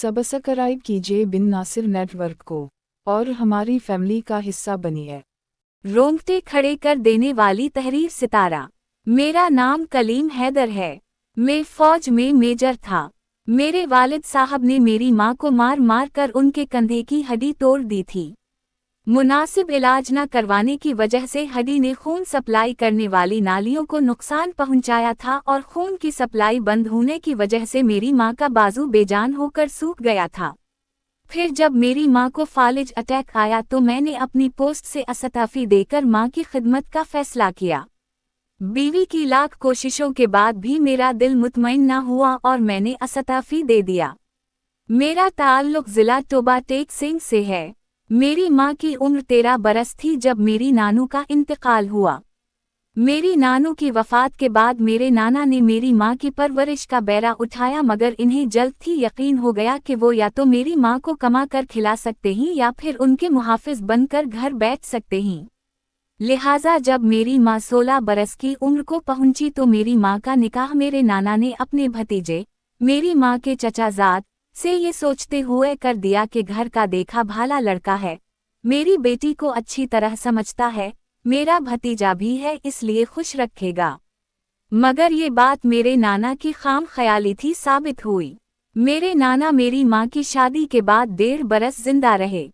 Subscribe कीजिए बिन Nasir network को और हमारी फैमिली का हिस्सा बनिए। रोंगटे खड़े कर देने वाली तहरीर सितारा। मेरा नाम कलीम हैदर है। मैं फौज में मेजर था। मेरे वालिद साहब ने मेरी मां को मार मार कर उनके कंधे की हड्डी तोड़ दी थी। मुनासिब इलाज न करवाने की वजह से हड्डी ने खून सप्लाई करने वाली नालियों को नुकसान पहुंचाया था और खून की सप्लाई बंद होने की वजह से मेरी मां का बाजू बेजान होकर सूख गया था। फिर जब मेरी मां को फालिज अटैक आया तो मैंने अपनी पोस्ट से इस्तीफा देकर मां की खिदमत का फैसला किया। बीवी की लाख कोशिशों के बाद भी मेरा दिल मुतमईन न हुआ और मैंने इस्तीफा दे दिया। मेरा ताल्लुक जिला टोबा टेक सिंह से है। मेरी मां की उम्र 13 बरस थी जब मेरी नानू का इंतकाल हुआ। मेरी नानू की वफात के बाद मेरे नाना ने मेरी मां की परवरिश का बेड़ा उठाया, मगर इन्हें जल्द ही यकीन हो गया कि वो या तो मेरी मां को कमा कर खिला सकते हैं या फिर उनके मुहाफिज बनकर घर बैठ सकते हैं। लिहाजा जब मेरी मां 16 बरस की उम्र को पहुंची तो मेरी मां का निकाह मेरे नाना ने अपने भतीजे, मेरी मां के चचाजाद से ये सोचते हुए कर दिया कि घर का देखा भाला लड़का है, मेरी बेटी को अच्छी तरह समझता है, मेरा भतीजा भी है इसलिए खुश रखेगा। मगर ये बात मेरे नाना की खाम ख्याली थी साबित हुई। मेरे नाना मेरी मां की शादी के बाद 1.5 बरस जिंदा रहे।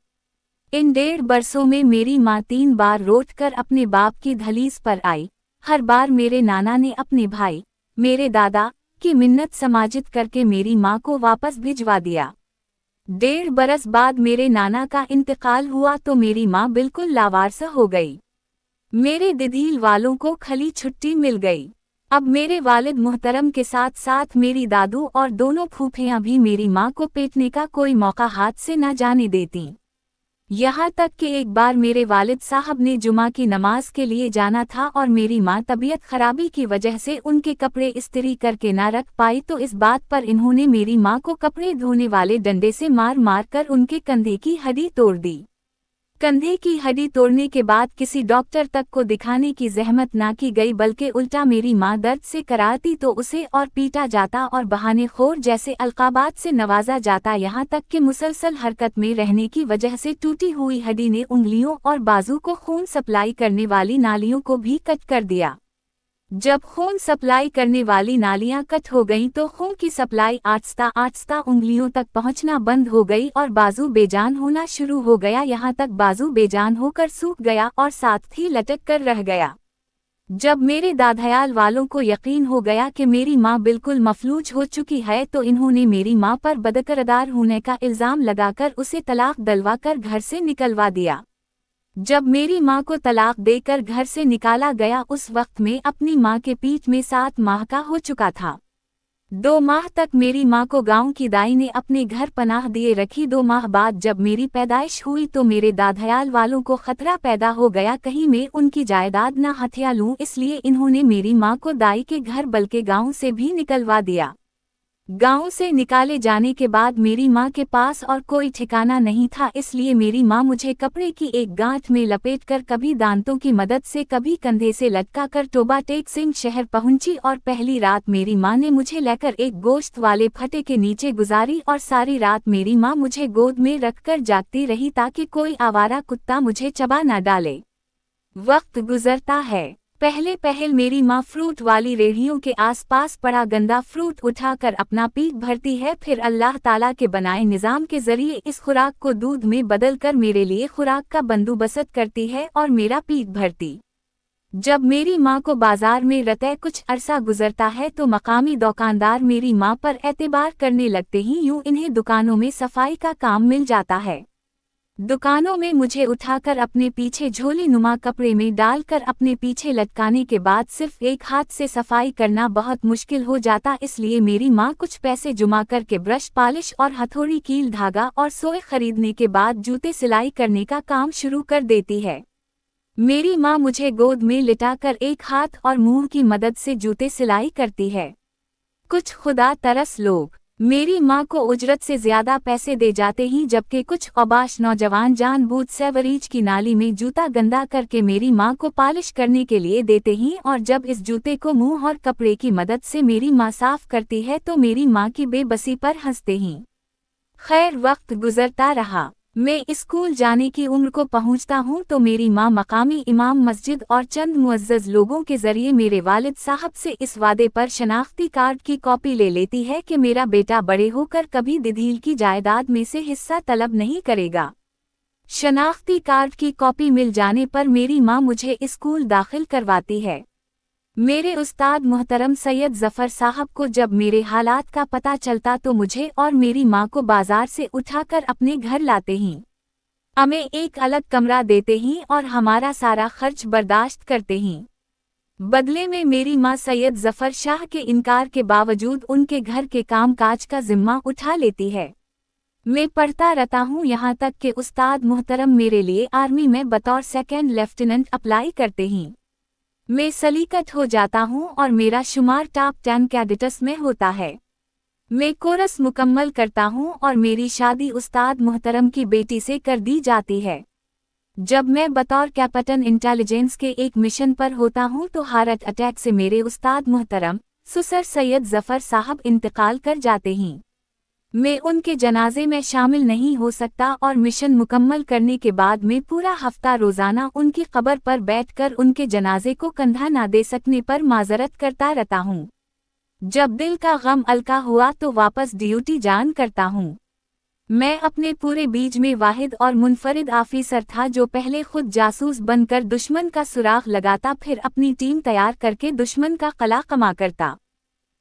इन 1.5 बरसों में मेरी मां 3 बार रोट कर अपने बाप की दहलीज पर आई। हर बार मेरे नाना ने अपने भाई, मेरे दादा की मिन्नत समाजित करके मेरी मां को वापस भिजवा दिया। 1.5 बरस बाद मेरे नाना का इंतकाल हुआ तो मेरी मां बिल्कुल लावारसा हो गई। मेरे दिधील वालों को खली छुट्टी मिल गई। अब मेरे वालिद मुहतरम के साथ साथ मेरी दादू और दोनों फूफियां भी मेरी मां को पेटने का कोई मौका हाथ से न जाने देती। यहाँ तक कि एक बार मेरे वालिद साहब ने जुमा की नमाज के लिए जाना था और मेरी मां तबीयत खराबी की वजह से उनके कपड़े इस्त्री करके ना रख पाई तो इस बात पर इन्होंने मेरी मां को कपड़े धोने वाले डंडे से मार मार कर उनके कंधे की हड्डी तोड़ दी। कंधे की हड्डी तोड़ने के बाद किसी डॉक्टर तक को दिखाने की जहमत ना की गई, बल्कि उल्टा मेरी मां दर्द से कराती तो उसे और पीटा जाता और बहाने खोर जैसे अलकाबात से नवाजा जाता, यहाँ तक कि मुसलसल हरकत में रहने की वजह से टूटी हुई हड्डी ने उंगलियों और बाजू को खून सप्लाई करने वाली नालियों को भी कट कर दिया। जब खून सप्लाई करने वाली नालियां कट हो गईं तो खून की सप्लाई आहिस्ता आहिस्ता उंगलियों तक पहुंचना बंद हो गई और बाजू बेजान होना शुरू हो गया। यहाँ तक बाजू बेजान होकर सूख गया और साथ ही लटक कर रह गया। जब मेरे दादयाल वालों को यकीन हो गया कि मेरी मां बिल्कुल मफलूज हो चुकी है तो इन्होंने मेरी मां पर बदकिरदार होने का इल्ज़ाम लगाकर उसे तलाक दिलवा कर घर से निकलवा दिया। जब मेरी मां को तलाक देकर घर से निकाला गया उस वक्त में अपनी मां के पेट में 7 माह का हो चुका था। 2 माह तक मेरी मां को गांव की दाई ने अपने घर पनाह दिए रखी। 2 माह बाद जब मेरी पैदाइश हुई तो मेरे दादयाल वालों को खतरा पैदा हो गया कहीं मैं उनकी जायदाद न हथिया लूं, इसलिए इन्होंने मेरी मां को दाई के घर बल्कि गांव से भी निकलवा दिया। गांव से निकाले जाने के बाद मेरी मां के पास और कोई ठिकाना नहीं था, इसलिए मेरी मां मुझे कपड़े की एक गांठ में लपेटकर कभी दांतों की मदद से कभी कंधे से लटकाकर टोबा टेक सिंह शहर पहुंची और पहली रात मेरी मां ने मुझे लेकर एक गोश्त वाले फटे के नीचे गुजारी और सारी रात मेरी मां मुझे गोद में रखकर जागती रही ताकि कोई आवारा कुत्ता मुझे चबा न डाले। वक्त गुजरता है। पहले मेरी मां फ्रूट वाली रेहड़ियों के आसपास पड़ा गंदा फ्रूट उठाकर अपना पेट भरती है, फिर अल्लाह ताला के बनाए निज़ाम के जरिए इस खुराक को दूध में बदलकर मेरे लिए खुराक का बंदोबस्त करती है और मेरा पेट भरती। जब मेरी मां को बाजार में रहते कुछ अरसा गुजरता है तो मकामी दुकानदार मेरी मां पर एतबार करने लगते ही यूं इन्हें दुकानों में सफाई का काम मिल जाता है। दुकानों में मुझे उठाकर अपने पीछे झोली नुमा कपड़े में डालकर अपने पीछे लटकाने के बाद सिर्फ एक हाथ से सफाई करना बहुत मुश्किल हो जाता, इसलिए मेरी मां कुछ पैसे जमा करके ब्रश पॉलिश और हथौड़ी कील धागा और सोए खरीदने के बाद जूते सिलाई करने का काम शुरू कर देती है। मेरी मां मुझे गोद में लिटाकर एक हाथ और मुंह की मदद से जूते सिलाई करती है। कुछ खुदा तरस लोग मेरी मां को उजरत से ज्यादा पैसे दे जाते हैं, जबकि कुछ औबाश नौजवान जानबूझ सेवरेज की नाली में जूता गंदा करके मेरी मां को पॉलिश करने के लिए देते हैं और जब इस जूते को मुंह और कपड़े की मदद से मेरी मां साफ करती है तो मेरी मां की बेबसी पर हंसते हैं। खैर वक्त गुजरता रहा। मैं स्कूल जाने की उम्र को पहुंचता हूं तो मेरी माँ मकामी इमाम मस्जिद और चंद मुअज्जज लोगों के जरिए मेरे वालिद साहब से इस वादे पर शनाख्ती कार्ड की कॉपी ले लेती है कि मेरा बेटा बड़े होकर कभी दिधील की जायदाद में से हिस्सा तलब नहीं करेगा। शनाख्ती कार्ड की कॉपी मिल जाने पर मेरी माँ मुझे स्कूल दाखिल करवाती है। मेरे उस्ताद मुहतरम सैयद जफर साहब को जब मेरे हालात का पता चलता तो मुझे और मेरी माँ को बाजार से उठाकर अपने घर लाते ही हमें एक अलग कमरा देते ही और हमारा सारा खर्च बर्दाश्त करते ही। बदले में मेरी माँ सैयद जफर शाह के इनकार के बावजूद उनके घर के काम काज का जिम्मा उठा लेती है। मैं पढ़ता रहता हूँ यहाँ तक कि उस्ताद मुहतरम मेरे लिए आर्मी में बतौर सेकेंड लेफ्टिनेंट अप्लाई करते ही मैं सलीकत हो जाता हूँ और मेरा शुमार टॉप 10 कैडेट्स में होता है। मैं कोरस मुकम्मल करता हूँ और मेरी शादी उस्ताद मुहतरम की बेटी से कर दी जाती है। जब मैं बतौर कैप्टन इंटेलिजेंस के एक मिशन पर होता हूँ तो हार्ट अटैक से मेरे उस्ताद मुहतरम सुसर सैयद जफर साहब इंतकाल कर जाते हैं। मैं उनके जनाजे में शामिल नहीं हो सकता और मिशन मुकम्मल करने के बाद मैं पूरा हफ्ता रोजाना उनकी कब्र पर बैठकर उनके जनाजे को कंधा ना दे सकने पर माजरत करता रहता हूँ। जब दिल का गम हल्का हुआ तो वापस ड्यूटी जान करता हूँ। मैं अपने पूरे बीज में वाहिद और मुनफरिद आफिसर था जो पहले खुद जासूस बनकर दुश्मन का सुराग लगाता फिर अपनी टीम तैयार करके दुश्मन का कला कमा करता।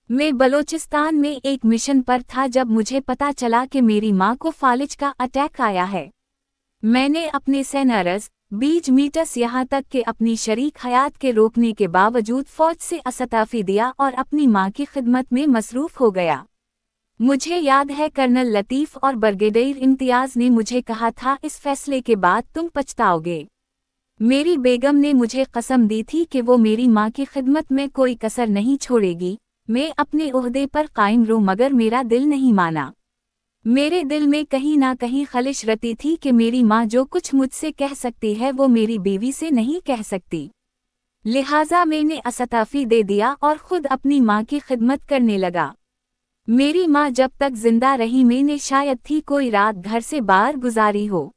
मैं बलोचिस्तान में एक मिशन पर था जब मुझे पता चला कि मेरी माँ को फालिज का अटैक आया है। मैंने अपने सेनर्स बीज मीटस यहाँ तक कि अपनी शरीक हयात के रोकने के बावजूद फौज से इस्तीफा दिया और अपनी माँ की खिदमत में मसरूफ हो गया। मुझे याद है कर्नल लतीफ़ और ब्रिगेडियर इम्तियाज़ ने मुझे कहा था इस फैसले के बाद तुम पछताओगे। मेरी बेगम ने मुझे कसम दी थी कि वो मेरी माँ की खिदमत में कोई कसर नहीं छोड़ेगी। मैं अपने ओहदे पर कायम रहूं मगर मेरा दिल नहीं माना। मेरे दिल में कहीं ना कहीं खलिश रहती थी कि मेरी माँ जो कुछ मुझसे कह सकती है वो मेरी बीवी से नहीं कह सकती। लिहाजा मैंने इस्तीफा दे दिया और खुद अपनी माँ की खिदमत करने लगा। मेरी माँ जब तक जिंदा रही मैंने शायद थी कोई रात घर से बाहर गुजारी हो,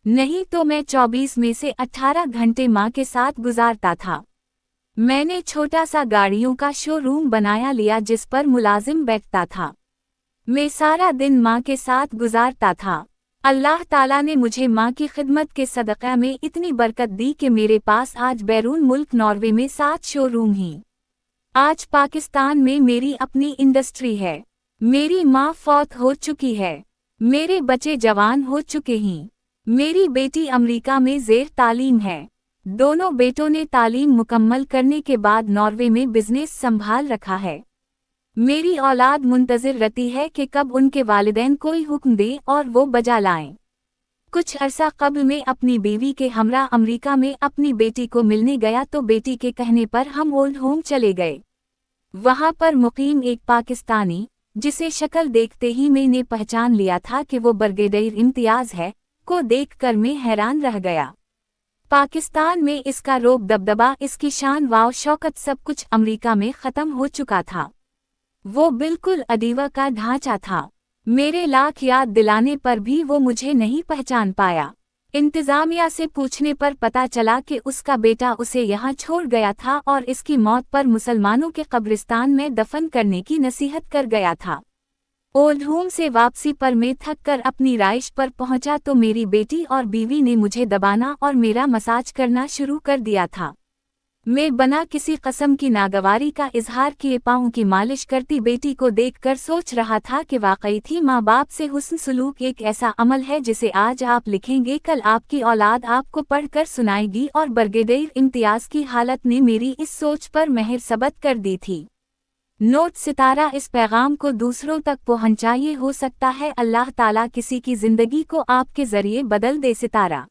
नहीं तो मैं 24 में से 18 घंटे माँ के साथ गुजारता था। मैंने छोटा सा गाड़ियों का शोरूम बनाया लिया जिस पर मुलाजिम बैठता था। मैं सारा दिन माँ के साथ गुजारता था। अल्लाह ताला ने मुझे माँ की खिदमत के सदक़ा में इतनी बरकत दी कि मेरे पास आज बैरून मुल्क नॉर्वे में 7 शोरूम हैं। आज पाकिस्तान में मेरी अपनी इंडस्ट्री है। मेरी माँ फौत हो चुकी है। मेरे बच्चे जवान हो चुके हैं। मेरी बेटी अमेरिका में ज़ेर तालीम है। दोनों बेटों ने तालीम मुकम्मल करने के बाद नॉर्वे में बिजनेस संभाल रखा है। मेरी औलाद मुंतज़िर रहती है कि कब उनके वालिदैन कोई हुक्म दे और वो बजा लाएं। कुछ अरसा कब्ल में अपनी बीवी के हमरा अमेरिका में अपनी बेटी को मिलने गया तो बेटी के कहने पर हम ओल्ड होम चले गए। वहां पर मुकीम एक पाकिस्तानी, जिसे शक्ल देखते ही मैंने पहचान लिया था कि वो ब्रिगेडियर इम्तियाज़ है, को देखकर मैं हैरान रह गया। पाकिस्तान में इसका रोब दबदबा, इसकी शान वाव शौकत सब कुछ अमेरिका में ख़त्म हो चुका था। वो बिल्कुल अदीवा का ढांचा था। मेरे लाख याद दिलाने पर भी वो मुझे नहीं पहचान पाया। इंतज़ामिया से पूछने पर पता चला कि उसका बेटा उसे यहाँ छोड़ गया था और इसकी मौत पर मुसलमानों के कब्रिस्तान में दफन करने की नसीहत कर गया था। ओल्ड होम से वापसी पर मैं थक कर अपनी राइश पर पहुंचा तो मेरी बेटी और बीवी ने मुझे दबाना और मेरा मसाज करना शुरू कर दिया था। मैं बना किसी कसम की नागवारी का इजहार किए पाँव की मालिश करती बेटी को देखकर सोच रहा था कि वाकई थी माँ बाप से हुस्न सलूक एक ऐसा अमल है जिसे आज आप लिखेंगे कल आपकी औलाद आपको पढ़कर सुनाएगी, और ब्रिगेडियर इम्तियाज़ की हालत ने मेरी इस सोच पर मेहर सबत कर दी थी। नोट सितारा, इस पैगाम को दूसरों तक पहुंचाइए, हो सकता है अल्लाह ताला किसी की जिंदगी को आपके जरिए बदल दे। सितारा।